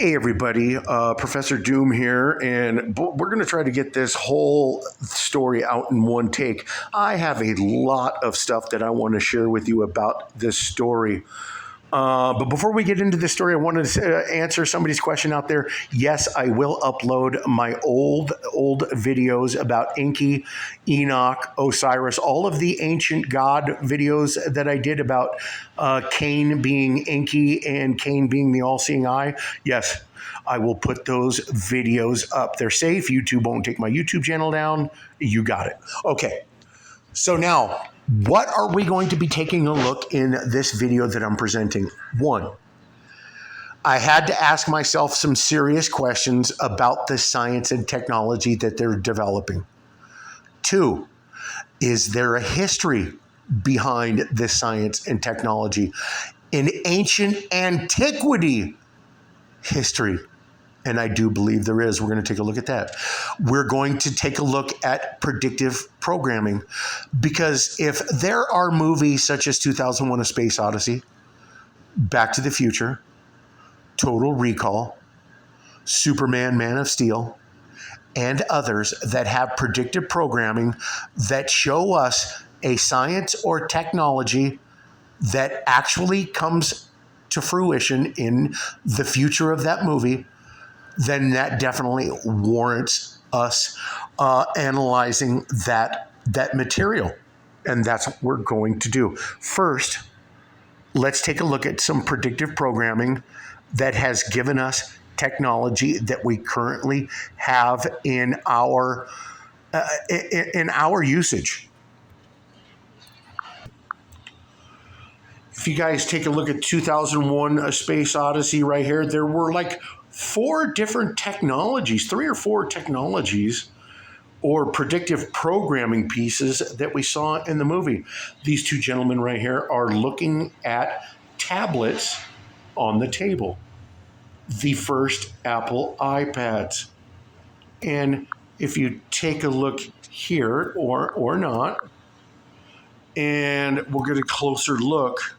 Hey everybody, Professor Doom here, and we're going to try to get this whole story out in one take. I have a lot of stuff that I want to share with you about this story. But before we get into this story, I wanted to answer somebody's question out there. Yes, I will upload my old videos about Enki, Enoch, Osiris, all of the ancient god videos that I did about Cain being Enki and Cain being the all-seeing eye. Yes, I will put those videos up. They're safe. YouTube won't take my YouTube channel down. You got it. Okay. So now, what are we going to be taking a look in this video that I'm presenting? One, I had to ask myself some serious questions about the science and technology that they're developing. Two, is there a history behind this science and technology? In ancient antiquity history. And I do believe there is. We're going to take a look at that. We're going to take a look at predictive programming, because if there are movies such as 2001: A Space Odyssey, Back to the Future, Total Recall, Superman, Man of Steel, and others that have predictive programming that show us a science or technology that actually comes to fruition in the future of that movie, then that definitely warrants us analyzing that material. And that's what we're going to do. First, let's take a look at some predictive programming that has given us technology that we currently have in our usage. If you guys take a look at 2001: A Space Odyssey right here, there were like four different technologies, three or four technologies or predictive programming pieces that we saw in the movie. These two gentlemen right here are looking at tablets on the table, the first Apple iPads. And if you take a look here or not, and we'll get a closer look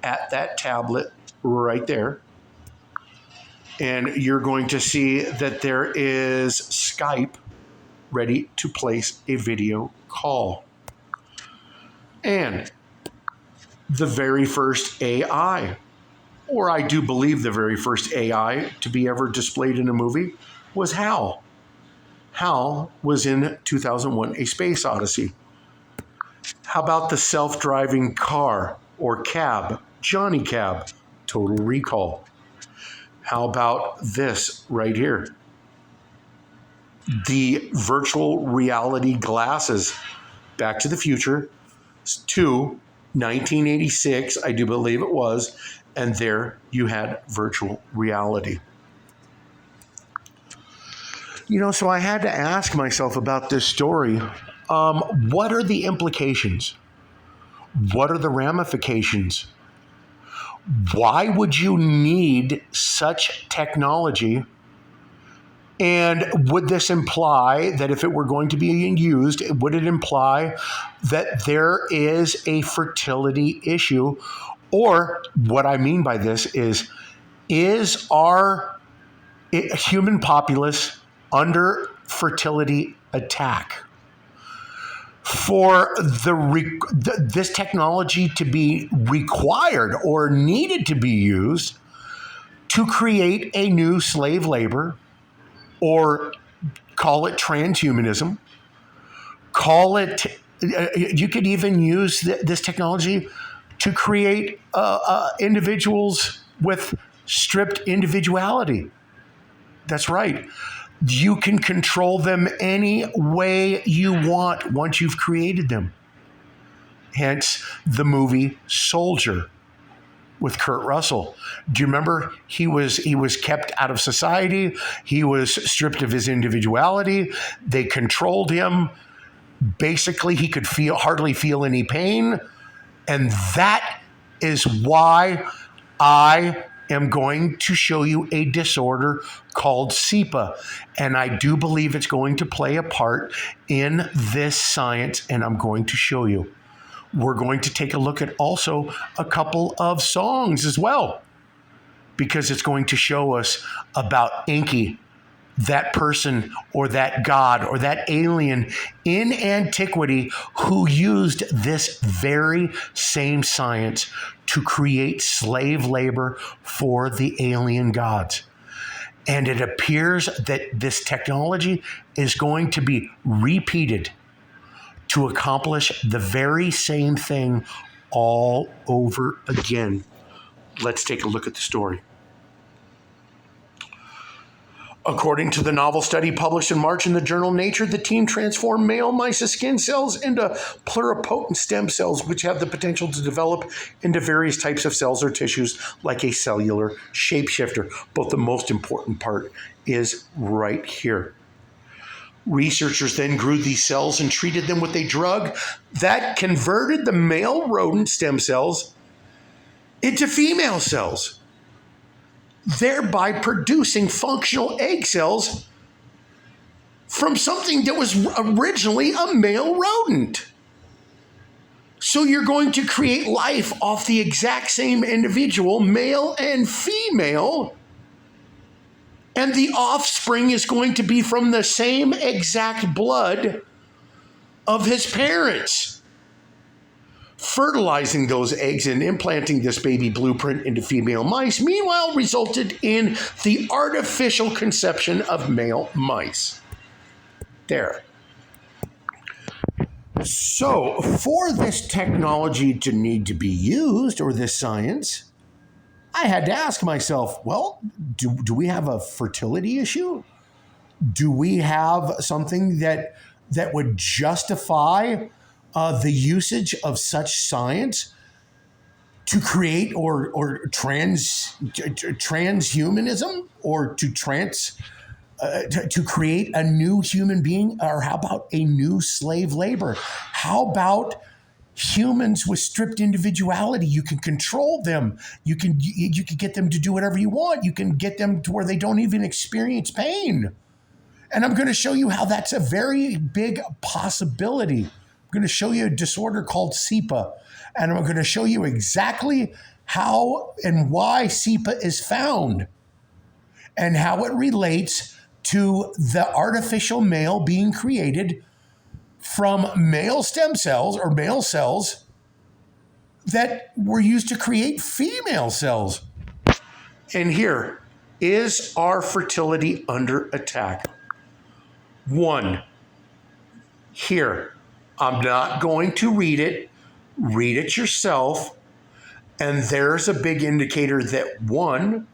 at that tablet right there. And you're going to see that there is Skype ready to place a video call. And the very first AI, or I do believe the very first AI to be ever displayed in a movie, was HAL. HAL was in 2001: A Space Odyssey. How about the self-driving car or cab, Johnny Cab, Total Recall? How about this right here? The virtual reality glasses, Back to the Future 2, 1986, I do believe it was, and there you had virtual reality. So I had to ask myself about this story. What are the implications? What are the ramifications? Why would you need such technology? And would this imply that if it were going to be used, would it imply that there is a fertility issue? Or what I mean by this is our human populace under fertility attack? For this technology to be required or needed to be used to create a new slave labor, or call it transhumanism, call it, you could even use this technology to create individuals with stripped individuality. That's right. You can control them any way you want once you've created them. Hence the movie Soldier with Kurt Russell. Do you remember he was kept out of society? He was stripped of his individuality. They controlled him. Basically, he could hardly feel any pain. And that is why I am going to show you a disorder called SEPA. And I do believe it's going to play a part in this science, and I'm going to show you. We're going to take a look at also a couple of songs as well. because it's going to show us about Enki, that person or that god or that alien in antiquity who used this very same science to create slave labor for the alien gods. And it appears that this technology is going to be repeated to accomplish the very same thing all over again. Let's take a look at the story. According to the novel study published in March in the journal Nature, the team transformed male mice's skin cells into pluripotent stem cells, which have the potential to develop into various types of cells or tissues like a cellular shapeshifter. But the most important part is right here. Researchers then grew these cells and treated them with a drug that converted the male rodent stem cells into female cells, thereby producing functional egg cells from something that was originally a male rodent. So you're going to create life off the exact same individual, male and female, and the offspring is going to be from the same exact blood of his parents. Fertilizing those eggs and implanting this baby blueprint into female mice, meanwhile, resulted in the artificial conception of male mice. There. So, for this technology to need to be used, or this science, I had to ask myself, well, do we have a fertility issue? Do we have something that would justify the usage of such science to create or transhumanism, or to create a new human being? Or how about a new slave labor? How about humans with stripped individuality? You can control them. You can get them to do whatever you want. You can get them to where they don't even experience pain. And I'm going to show you how that's a very big possibility. I'm going to show you a disorder called SEPA, and I'm going to show you exactly how and why SEPA is found and how it relates to the artificial male being created from male stem cells or male cells that were used to create female cells. And here is our fertility under attack. One, here. I'm not going to read it. Read it yourself. And there's a big indicator that one,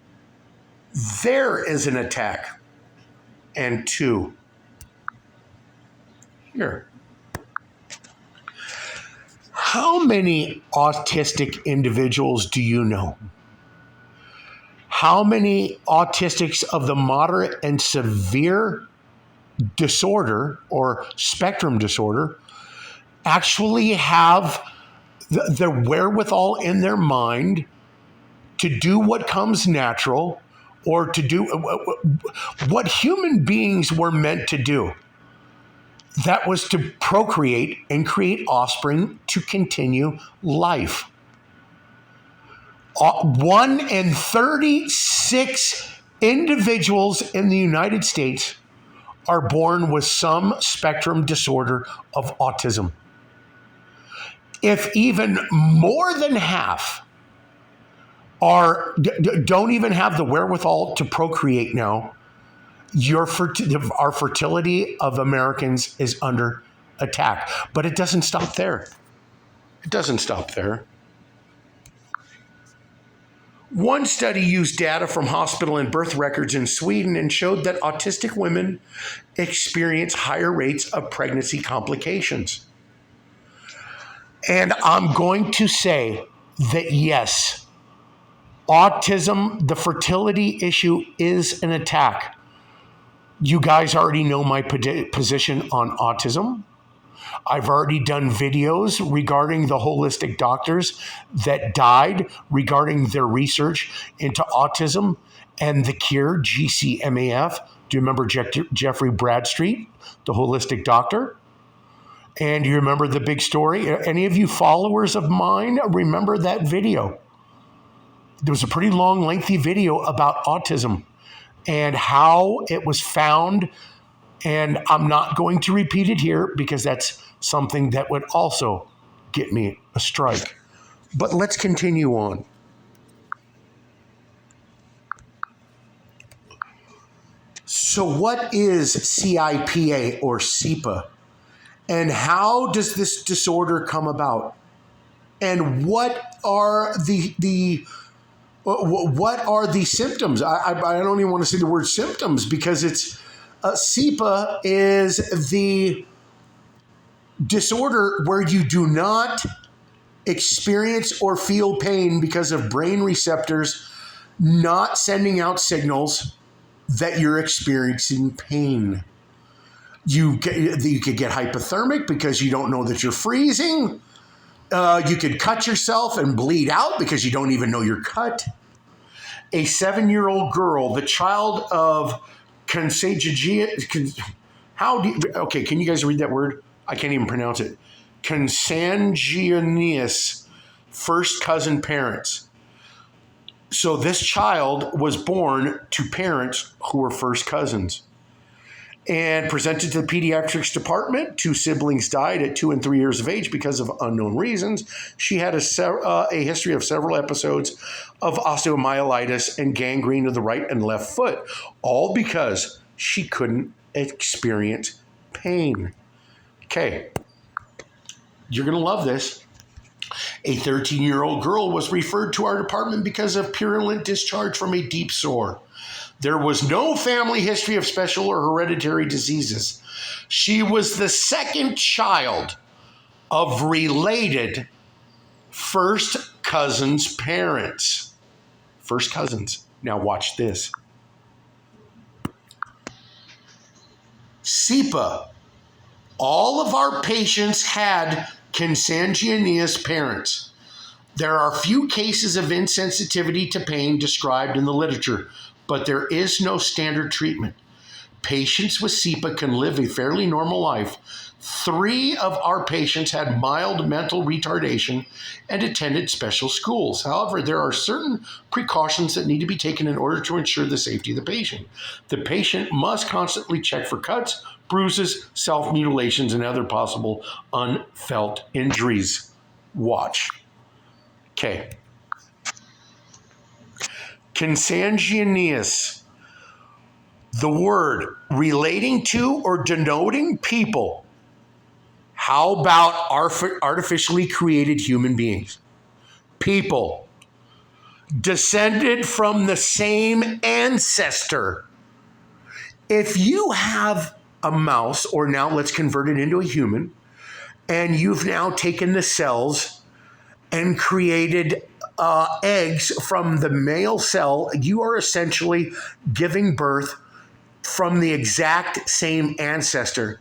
there is an attack. And two, here. How many autistic individuals do you know? How many autistics of the moderate and severe disorder or spectrum disorder actually have the wherewithal in their mind to do what comes natural, or to do what human beings were meant to do? That was to procreate and create offspring to continue life. 1 in 36 individuals in the United States are born with some spectrum disorder of autism. If even more than half don't even have the wherewithal to procreate now, our fertility of Americans is under attack. But it doesn't stop there. It doesn't stop there. One study used data from hospital and birth records in Sweden and showed that autistic women experience higher rates of pregnancy complications. And I'm going to say that yes, autism, the fertility issue, is an attack. You guys already know my position on autism. I've already done videos regarding the holistic doctors that died regarding their research into autism and the cure, GCMAF. Do you remember Jeffrey Bradstreet, the holistic doctor? And do you remember the big story? Any of you followers of mine remember that video? there was a pretty long, lengthy video about autism and how it was found. And I'm not going to repeat it here because that's something that would also get me a strike. But let's continue on. So what is CIPA or SIPA? And how does this disorder come about? And what are the symptoms? I don't even want to say the word symptoms because it's SIPA is the disorder where you do not experience or feel pain because of brain receptors not sending out signals that you're experiencing pain. You could get hypothermic because you don't know that you're freezing. You could cut yourself and bleed out because you don't even know you're cut. A 7-year-old girl, the child of consanguineous, can you guys read that word? I can't even pronounce it. Consanguineous first cousin parents. So this child was born to parents who were first cousins and presented to the pediatrics department. 2 siblings died at 2 and 3 years of age because of unknown reasons. She had a history of several episodes of osteomyelitis and gangrene of the right and left foot, all because she couldn't experience pain. Okay, you're going to love this. A 13-year-old girl was referred to our department because of purulent discharge from a deep sore. There was no family history of special or hereditary diseases. She was the second child of related first cousins' parents. First cousins. Now watch this. SIPA. All of our patients had consanguineous parents. There are few cases of insensitivity to pain described in the literature, but there is no standard treatment. Patients with SIPA can live a fairly normal life. 3 of our patients had mild mental retardation and attended special schools. However, there are certain precautions that need to be taken in order to ensure the safety of the patient. The patient must constantly check for cuts, bruises, self-mutilations, and other possible unfelt injuries. Watch. Okay. Consanguineous. The word relating to or denoting people. How about artificially created human beings? People. Descended from the same ancestor. If you have a mouse, or now let's convert it into a human, and you've now taken the cells and created eggs from the male cell, you are essentially giving birth from the exact same ancestor.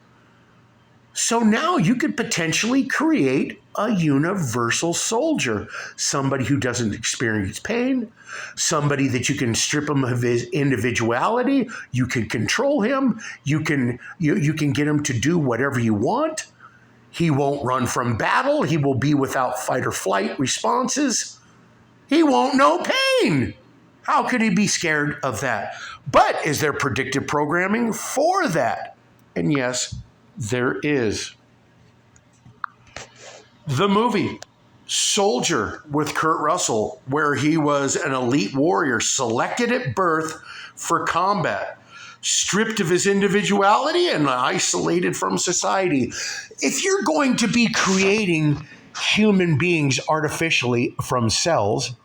So now you could potentially create a universal soldier, somebody who doesn't experience pain, somebody that you can strip him of his individuality, you can control him, you can get him to do whatever you want. He won't run from battle, he will be without fight or flight responses. He won't know pain. How could he be scared of that? But is there predictive programming for that? And yes, there is. The movie Soldier with Kurt Russell, where he was an elite warrior selected at birth for combat, stripped of his individuality and isolated from society. If you're going to be creating human beings artificially from cells,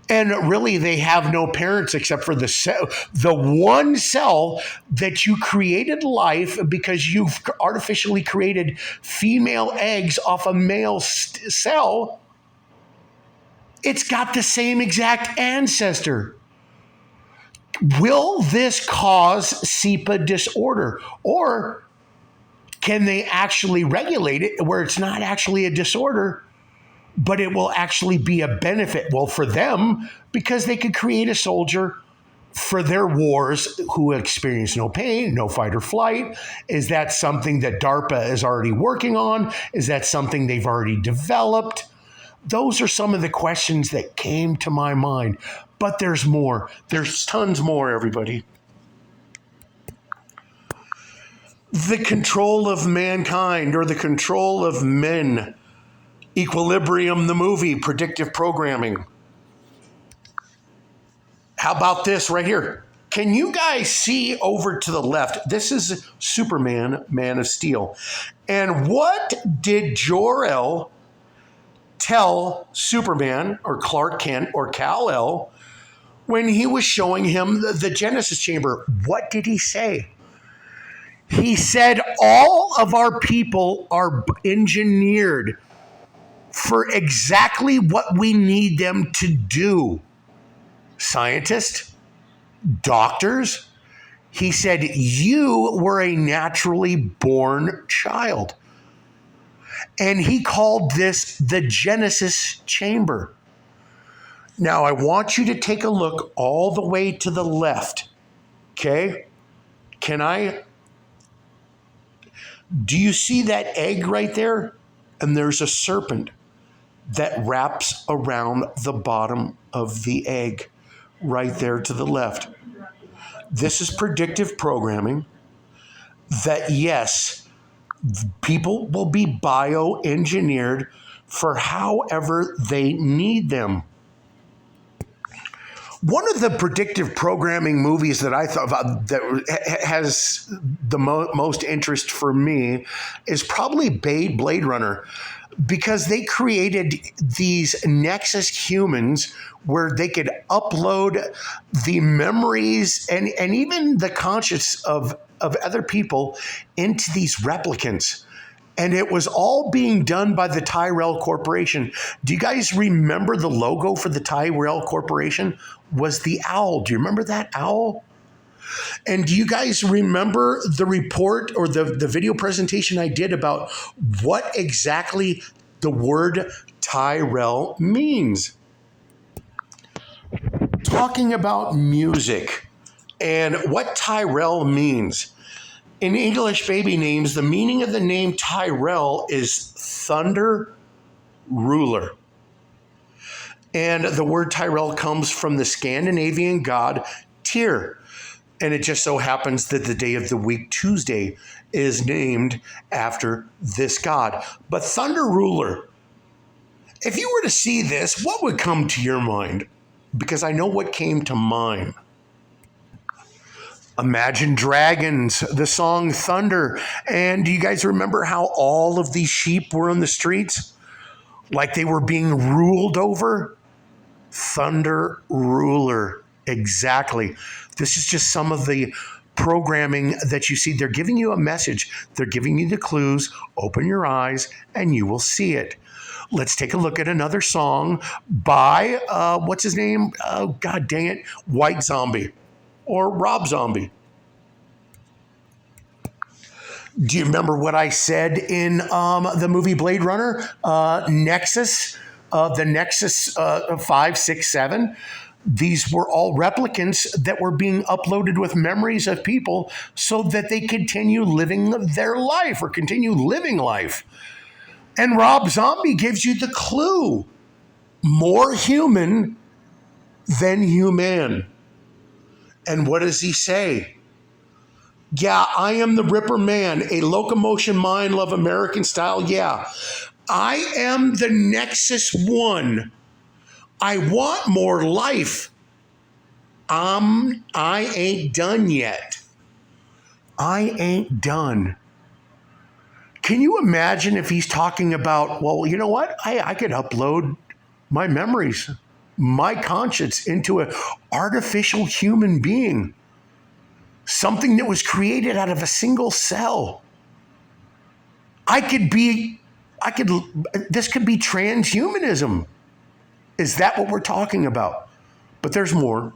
and really they have no parents except for the cell, the one cell that you created life because you've artificially created female eggs off a male cell, it's got the same exact ancestor. Will this cause SIPA disorder? Or can they actually regulate it where it's not actually a disorder, but it will actually be a benefit? Well, for them, because they could create a soldier for their wars who experience no pain, no fight or flight. Is that something that DARPA is already working on? Is that something they've already developed? Those are some of the questions that came to my mind. But there's more. There's tons more, everybody. The control of mankind, or the control of men. Equilibrium, the movie, predictive programming. How about this right here? Can you guys see over to the left? This is Superman, Man of Steel. And what did Jor-El tell Superman, or Clark Kent, or Kal-El when he was showing him the Genesis chamber? What did he say? He said, all of our people are engineered for exactly what we need them to do. Scientists, doctors. He said, you were a naturally born child. And he called this the Genesis chamber. Now, I want you to take a look all the way to the left. Okay? Do you see that egg right there? And there's a serpent that wraps around the bottom of the egg right there to the left. This is predictive programming that, yes, people will be bioengineered for however they need them. One of the predictive programming movies that I thought about that has the most interest for me is probably Blade Runner, because they created these Nexus humans where they could upload the memories and even the conscience of other people into these replicants. And it was all being done by the Tyrell Corporation. Do you guys remember the logo for the Tyrell Corporation was the owl? Do you remember that owl? And do you guys remember the report or the video presentation I did about what exactly the word Tyrell means? Talking about music and what Tyrell means. In English baby names, the meaning of the name Tyrell is thunder ruler. And the word Tyrell comes from the Scandinavian god Tyr. And it just so happens that the day of the week, Tuesday, is named after this god. But thunder ruler, if you were to see this, what would come to your mind? Because I know what came to mine. Imagine Dragons, the song Thunder. And do you guys remember how all of these sheep were on the streets? Like they were being ruled over? Thunder ruler. Exactly. This is just some of the programming that you see. They're giving you a message. They're giving you the clues. Open your eyes and you will see it. Let's take a look at another song by, what's his name? Oh, God dang it. White Zombie. Or Rob Zombie. Do you remember what I said in the movie Blade Runner? Nexus, the Nexus 5, 6, 7. These were all replicants that were being uploaded with memories of people so that they continue living their life or continue living life. And Rob Zombie gives you the clue. More human than human. And what does he say? Yeah, I am the Ripper Man, a locomotion mind, love American style. Yeah, I am the Nexus One. I want more life. I ain't done yet. I ain't done. Can you imagine if he's talking about, well, you know what? I could upload my memories, my conscience into an artificial human being, something that was created out of a single cell. This could be transhumanism. Is that what we're talking about? But there's more.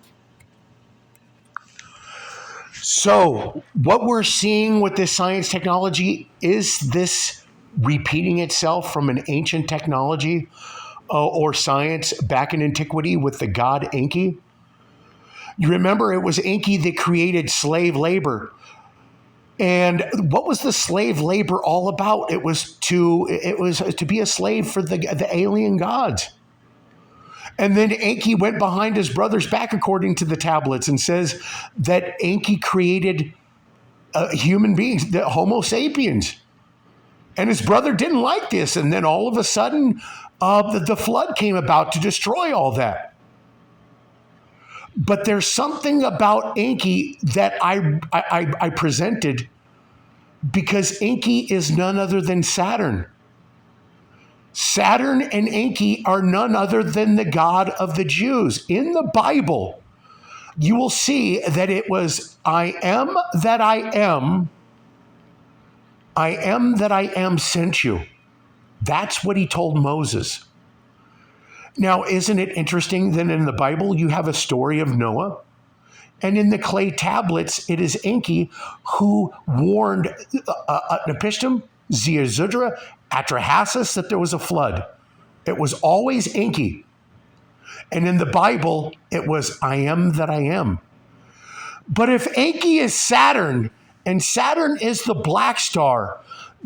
So what we're seeing with this science technology, is this repeating itself from an ancient technology or science back in antiquity with the god Enki? You remember it was Enki that created slave labor. And what was the slave labor all about? It was to be a slave for the alien gods. And then Enki went behind his brother's back, according to the tablets, and says that Enki created human beings, the Homo sapiens. And his brother didn't like this. And then all of a sudden, the flood came about to destroy all that. But there's something about Enki that I presented, because Enki is none other than Saturn. Saturn and Enki are none other than the god of the Jews. In the Bible, you will see that it was, I am that I am that I am sent you. That's what he told Moses. Now, isn't it interesting that in the Bible you have a story of Noah? And in the clay tablets, it is Enki who warned Nepistim, Ziusudra, Atrahasis that there was a flood. It was always Enki. And in the Bible, it was, I am that I am. But if Enki is Saturn, and Saturn is the black star,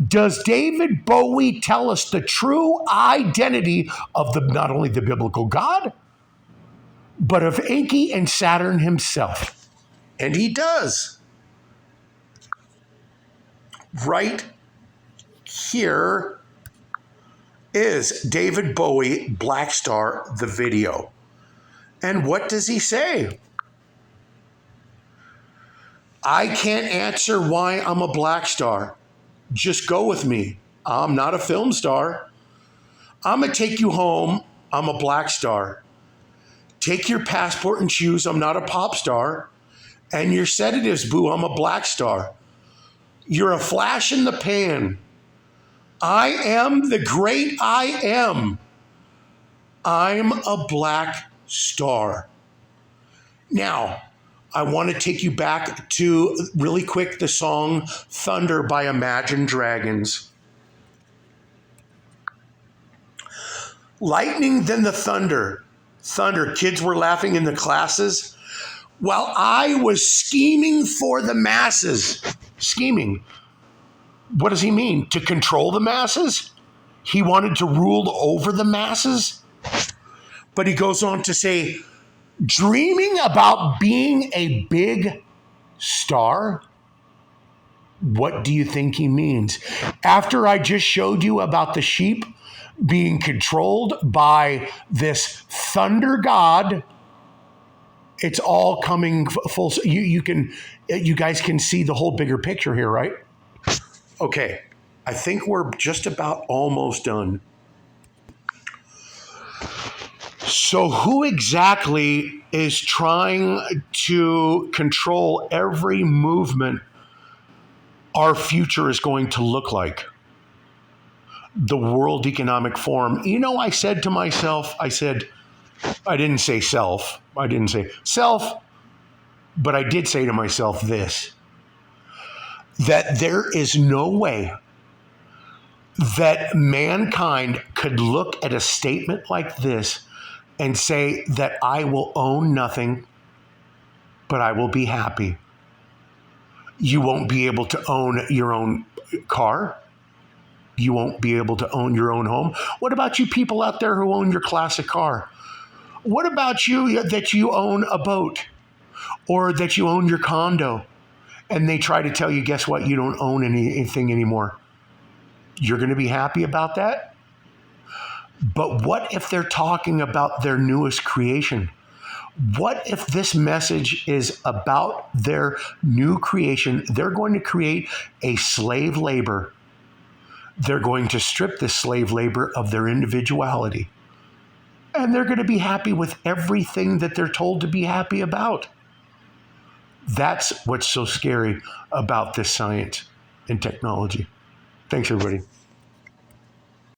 does David Bowie tell us the true identity of not only the biblical God, but of Enki and Saturn himself? And he does. Right here is David Bowie, Black Star, the video. And what does he say? I can't answer why I'm a black star. Just go with me. I'm not a film star. I'm going to take you home. I'm a black star. Take your passport and shoes. I'm not a pop star. And your sedatives, boo. I'm a black star. You're a flash in the pan. I am the great I am. I'm a black star. Now, I want to take you back to, really quick, the song Thunder by Imagine Dragons. Lightning, then the thunder. Thunder. Kids were laughing in the classes while I was scheming for the masses. Scheming. What does he mean? To control the masses? He wanted to rule over the masses? But he goes on to say, dreaming about being a big star? What do you think he means? After I just showed you about the sheep being controlled by this thunder god, it's all coming full. You guys can see the whole bigger picture here, right? Okay, I think we're just about almost done. So who exactly is trying to control every movement our future is going to look like? The World Economic Forum. You know, I said to myself, I didn't say self, but I did say to myself this, that there is no way that mankind could look at a statement like this and say that I will own nothing, but I will be happy. You won't be able to own your own car. You won't be able to own your own home. What about you people out there who own your classic car? What about you that you own a boat or that you own your condo and they try to tell you, guess what? You don't own anything anymore. You're going to be happy about that? But what if they're talking about their newest creation? What if this message is about their new creation? They're going to create a slave labor. They're going to strip this slave labor of their individuality. And they're going to be happy with everything that they're told to be happy about. That's what's so scary about this science and technology. Thanks, everybody.